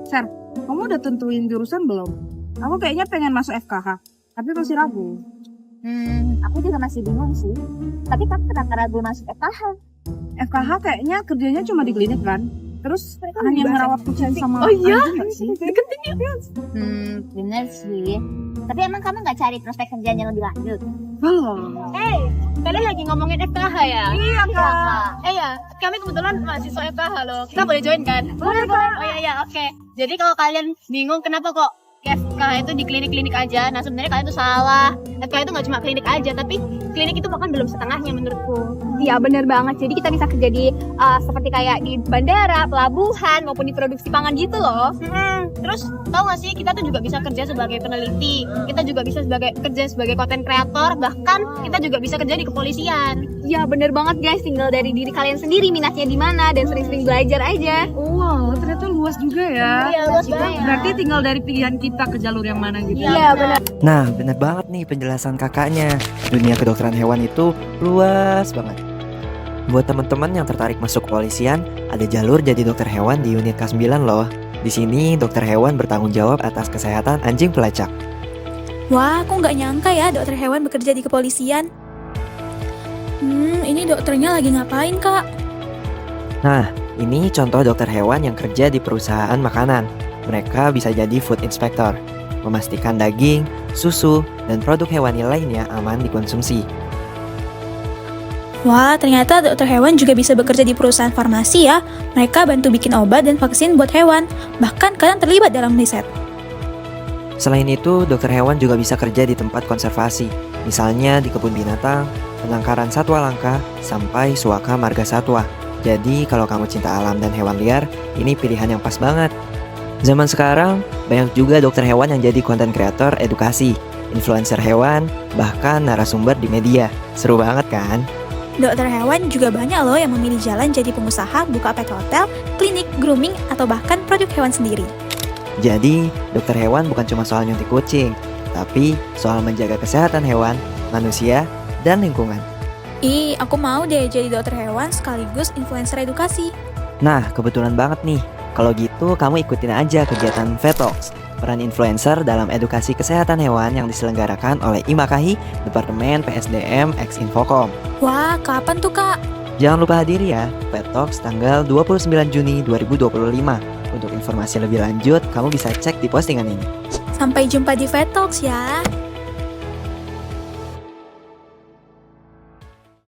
Ser, kamu udah tentuin jurusan belum? Aku kayaknya pengen masuk FKH, tapi masih ragu. Aku juga masih bingung sih. Tapi kamu kenapa ragu masuk FKH? FKH kayaknya kerjanya cuma di klinik kan? Terus hanya merawat kucing sama Oh iya? anjing nggak sih? Bener sih. Tapi emang kamu nggak cari prospek kerjaan yang lebih lanjut? Belum. Kalian lagi ngomongin FKH ya? Iya kak. Ya, kami kebetulan mahasiswa FKH loh. Kita boleh join kan? Boleh kak. Oh iya, oke. Jadi kalau kalian bingung kenapa kok FKH itu di klinik-klinik aja, nah sebenarnya kalian tuh salah. FKH itu nggak cuma klinik aja, tapi klinik itu bahkan belum setengahnya menurutku. Iya bener banget, jadi kita bisa kerja di seperti kayak di bandara, pelabuhan, maupun di produksi pangan gitu loh. Terus tahu nggak sih, kita tuh juga bisa kerja sebagai peneliti, kita juga bisa kerja sebagai content creator, bahkan kita juga bisa kerja di kepolisian. Iya bener banget guys, tinggal dari diri kalian sendiri minatnya di mana dan sering-sering belajar aja. Wow, ternyata luas juga ya. Iya, luas banget. Berarti tinggal dari pilihan kita ke jalur yang mana gitu. Iya bener. Nah, bener banget nih penjelasan kakaknya. Dunia kedokteran hewan itu luas banget. Buat teman-teman yang tertarik masuk kepolisian, ada jalur jadi dokter hewan di unit K9 loh. Di sini dokter hewan bertanggung jawab atas kesehatan anjing pelacak. Wah, aku nggak nyangka ya dokter hewan bekerja di kepolisian. Ini dokternya lagi ngapain, Kak? Nah, ini contoh dokter hewan yang kerja di perusahaan makanan. Mereka bisa jadi food inspector, memastikan daging, susu, dan produk hewani lainnya aman dikonsumsi. Wah, ternyata dokter hewan juga bisa bekerja di perusahaan farmasi ya. Mereka bantu bikin obat dan vaksin buat hewan. Bahkan kadang terlibat dalam riset. Selain itu, dokter hewan juga bisa kerja di tempat konservasi, misalnya di kebun binatang, penangkaran satwa langka, sampai suaka marga satwa. Jadi, kalau kamu cinta alam dan hewan liar, ini pilihan yang pas banget. Zaman sekarang, banyak juga dokter hewan yang jadi content creator edukasi, influencer hewan, bahkan narasumber di media. Seru banget kan? Dokter hewan juga banyak loh yang memilih jalan jadi pengusaha, buka pet hotel, klinik, grooming, atau bahkan produk hewan sendiri. Jadi, dokter hewan bukan cuma soal nyuntik kucing, tapi soal menjaga kesehatan hewan, manusia, dan lingkungan. Ih, aku mau deh jadi dokter hewan sekaligus influencer edukasi. Nah, kebetulan banget nih. Kalau gitu, kamu ikutin aja kegiatan Vetox, peran influencer dalam edukasi kesehatan hewan yang diselenggarakan oleh IMAKAHI, Departemen PSDM X Infocom. Wah, kapan tuh, Kak? Jangan lupa hadir ya, Vetox tanggal 29 Juni 2025. Untuk informasi lebih lanjut, kamu bisa cek di postingan ini. Sampai jumpa di Vetox ya.